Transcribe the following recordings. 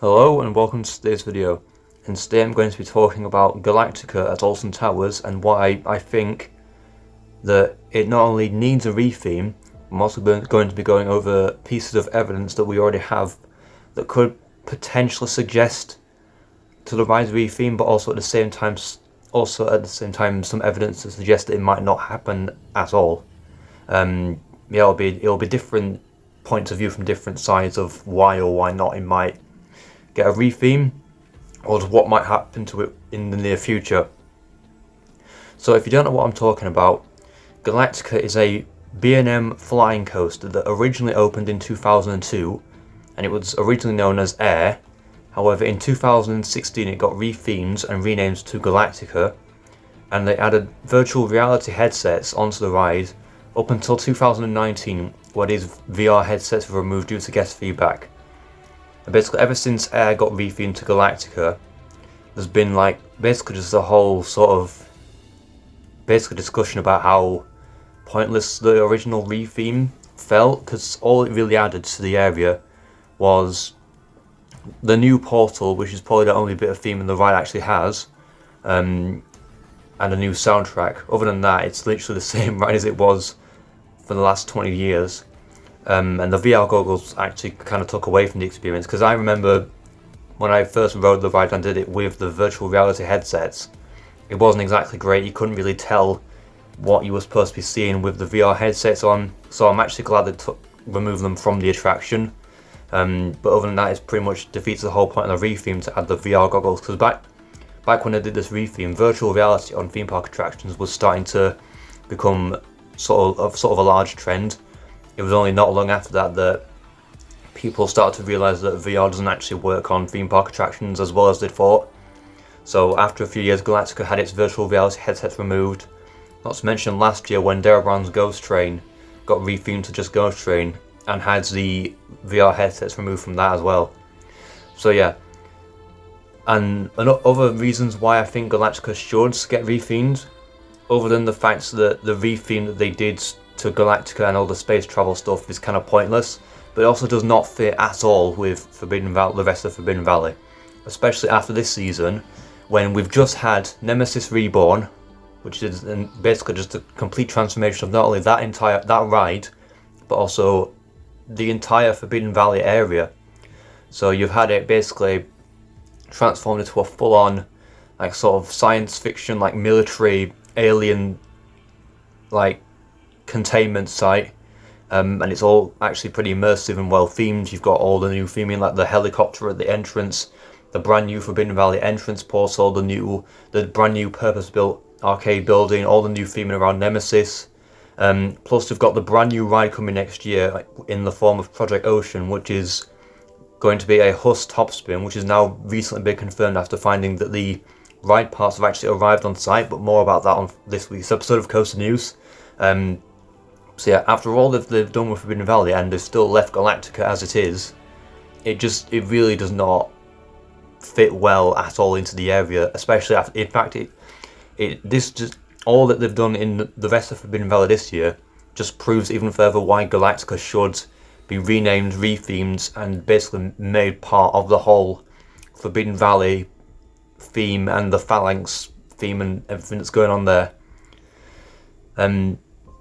Hello and welcome to today's video, and today I'm going to be talking about Galactica at Alton Towers and why I think that it not only needs a retheme, I'm also going to be going over pieces of evidence that we already have that could potentially suggest to the rise retheme, but also at the same time some evidence to suggest that it might not happen at all. It'll be different points of view from different sides of why or why not it might get a retheme, or what might happen to it in the near future. So if you don't know what I'm talking about, Galactica is a B&M flying coaster that originally opened in 2002, and it was originally known as Air. However, in 2016 it got rethemed and renamed to Galactica, and they added virtual reality headsets onto the ride up until 2019, where these VR headsets were removed due to guest feedback. And basically ever since Air got rethemed to Galactica, there's been basically just a whole sort of discussion about how pointless the original retheme felt, because all it really added to the area was the new portal, which is probably the only bit of theme the ride actually has, and a new soundtrack. Other than that, it's literally the same ride as it was for the last 20 years. And the VR goggles actually kind of took away from the experience, because I remember when I first rode the ride and did it with the virtual reality headsets, it wasn't exactly great. You couldn't really tell what you were supposed to be seeing with the VR headsets on, so I'm actually glad they removed them from the attraction. But other than that, it pretty much defeats the whole point of the retheme to add the VR goggles, because back when I did this retheme, virtual reality on theme park attractions was starting to become sort of a large trend. It was only not long after that people started to realise that VR doesn't actually work on theme park attractions as well as they thought. So after a few years, Galactica had its virtual reality headsets removed. Not to mention last year when Daryl Brown's Ghost Train got rethemed to just Ghost Train and had the VR headsets removed from that as well. So yeah, and other reasons why I think Galactica should get rethemed, other than the fact that the retheme that they did to Galactica and all the space travel stuff is kind of pointless, but it also does not fit at all with the rest of Forbidden Valley, especially after this season when we've just had Nemesis Reborn, which is basically just a complete transformation of not only that ride, but also the entire Forbidden Valley area. So you've had it basically transformed into a full-on sort of science fiction, military alien containment site, and it's all actually pretty immersive and well themed. You've got all the new theming, like the helicopter at the entrance, the brand new Forbidden Valley entrance portal, the brand new purpose-built arcade building, all the new theming around Nemesis. Plus we've got the brand new ride coming next year in the form of Project Ocean, which is going to be a Huss topspin, which has now recently been confirmed after finding that the ride parts have actually arrived on site, but more about that on this week's episode of Coaster News. So yeah, after all they've done with Forbidden Valley and they've still left Galactica as it is, it really does not fit well at all into the area, especially after, in fact, all that they've done in the rest of Forbidden Valley this year just proves even further why Galactica should be renamed, rethemed, and basically made part of the whole Forbidden Valley theme and the Phalanx theme and everything that's going on there.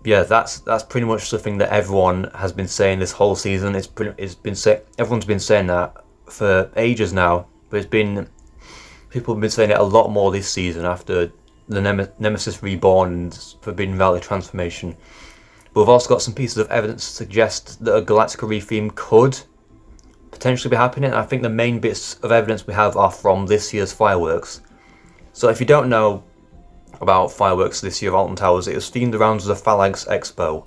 Yeah, that's pretty much the thing that everyone has been saying this whole season. Everyone's been saying that for ages now, but people have been saying it a lot more this season after the Nemesis Reborn and Forbidden Valley transformation. But we've also got some pieces of evidence to suggest that a Galactica retheme could potentially be happening. I think the main bits of evidence we have are from this year's fireworks. So if you don't know about fireworks this year at Alton Towers, it was themed around the Phalanx Expo.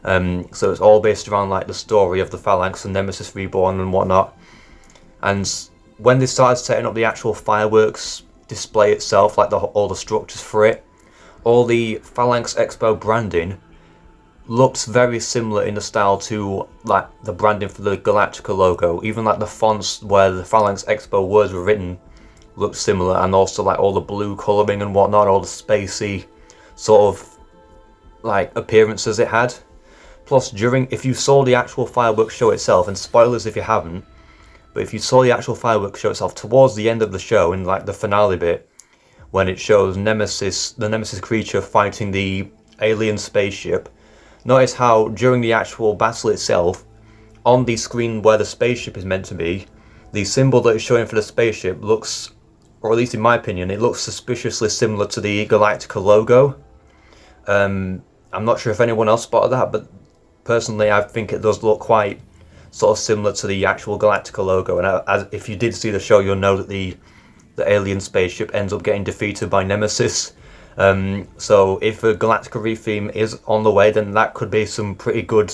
So it's all based around the story of the Phalanx and Nemesis Reborn and whatnot. And when they started setting up the actual fireworks display itself, all the structures for it, all the Phalanx Expo branding looks very similar in the style to the branding for the Galactica logo. Even the fonts where the Phalanx Expo words were written looked similar, and also all the blue colouring and whatnot, all the spacey sort of appearances it had. Plus, if you saw the actual fireworks show itself, and spoilers if you haven't, But if you saw the actual fireworks show itself towards the end of the show, in like the finale bit, when it shows Nemesis, the Nemesis creature fighting the alien spaceship, notice how during the actual battle itself, on the screen where the spaceship is meant to be, the symbol that is showing for the spaceship looks, or at least in my opinion, it looks suspiciously similar to the Galactica logo. I'm not sure if anyone else spotted that, but personally I think it does look quite sort of similar to the actual Galactica logo, and if you did see the show, you'll know that the alien spaceship ends up getting defeated by Nemesis. So if a Galactica retheme is on the way, then that could be some pretty good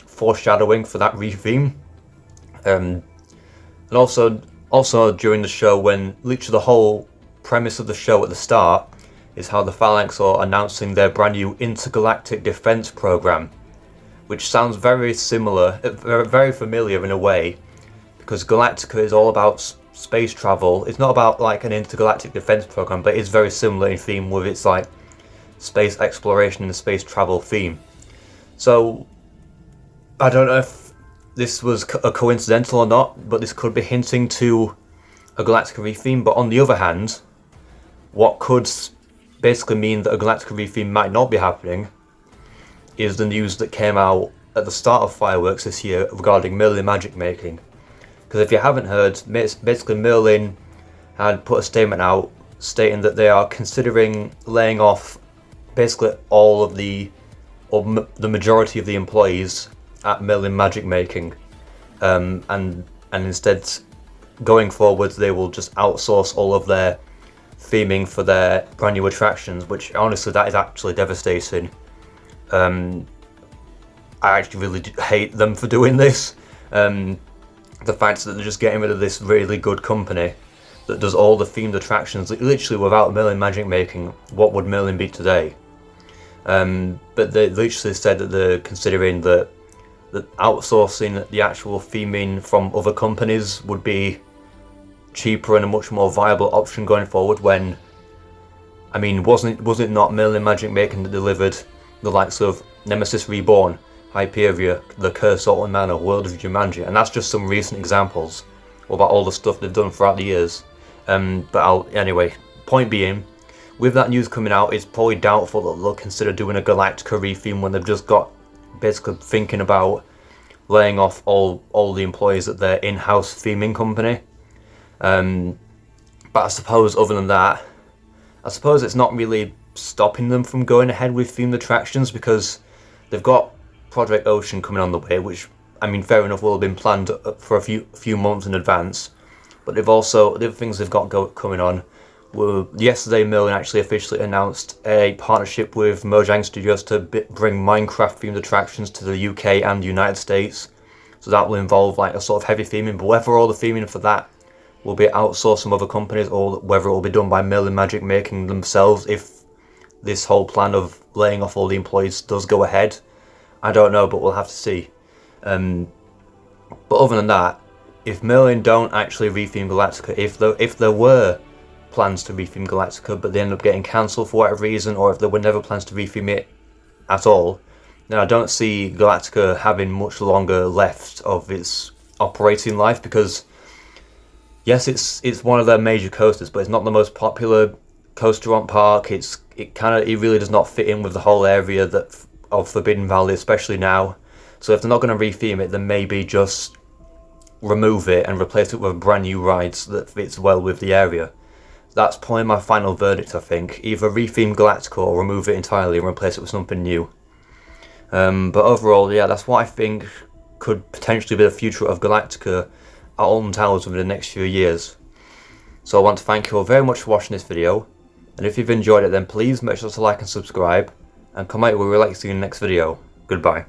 foreshadowing for that retheme. And also during the show, when literally the whole premise of the show at the start is how the Phalanx are announcing their brand new intergalactic defense program, which sounds very similar, very familiar in a way, because Galactica is all about space travel. It's not about like an intergalactic defense program, but it's very similar in theme with its like space exploration and space travel theme. So I don't know if this was a coincidental or not, but this could be hinting to a Galactica retheme. But on the other hand, what could basically mean that a Galactica retheme might not be happening is the news that came out at the start of Fireworks this year regarding Merlin magic making. Because if you haven't heard, basically Merlin had put a statement out stating that they are considering laying off basically all of the majority of the employees at Merlin magic making, and instead going forward they will just outsource all of their theming for their brand new attractions, which honestly that is actually devastating. I actually really hate them for doing this. The fact that they're just getting rid of this really good company that does all the themed attractions, literally without Merlin magic making, what would Merlin be today? But they literally said that they're considering that outsourcing the actual theming from other companies would be cheaper and a much more viable option going forward. When, I mean, was it not Merlin magic making that delivered the likes of Nemesis Reborn, Hyperia, The Curse Alton Manor, World of Jumanji, and that's just some recent examples about all the stuff they've done throughout the years. Anyway, point being, with that news coming out, it's probably doubtful that they'll consider doing a Galactica retheme when they've just got basically thinking about laying off all the employees at their in-house theming company. But I suppose other than that, I suppose it's not really stopping them from going ahead with themed attractions, because they've got Project Ocean coming on the way, which, I mean, fair enough, will have been planned for a few months in advance. But they've also, the other things they've got coming on were, yesterday Merlin actually officially announced a partnership with Mojang Studios to bring Minecraft themed attractions to the UK and United States. So that will involve like a sort of heavy theming, but whether all the theming for that will be outsourced from other companies or whether it will be done by Merlin magic making themselves, if this whole plan of laying off all the employees does go ahead, I don't know, but we'll have to see. But other than that, if Merlin don't actually retheme Galactica, if there were plans to retheme Galactica but they end up getting cancelled for whatever reason, or if there were never plans to retheme it at all, then I don't see Galactica having much longer left of its operating life, because yes, it's one of their major coasters, but it's not the most popular coaster on park. It really does not fit in with the whole area of Forbidden Valley, especially now. So if they're not going to retheme it, then maybe just remove it and replace it with brand new rides that fits well with the area. That's probably my final verdict, I think. Either retheme Galactica or remove it entirely and replace it with something new. But overall, yeah, that's what I think could potentially be the future of Galactica at Alton Towers within the next few years. So I want to thank you all very much for watching this video, and if you've enjoyed it, then please make sure to like and subscribe, and comment where we'd like to see you in the next video. Goodbye.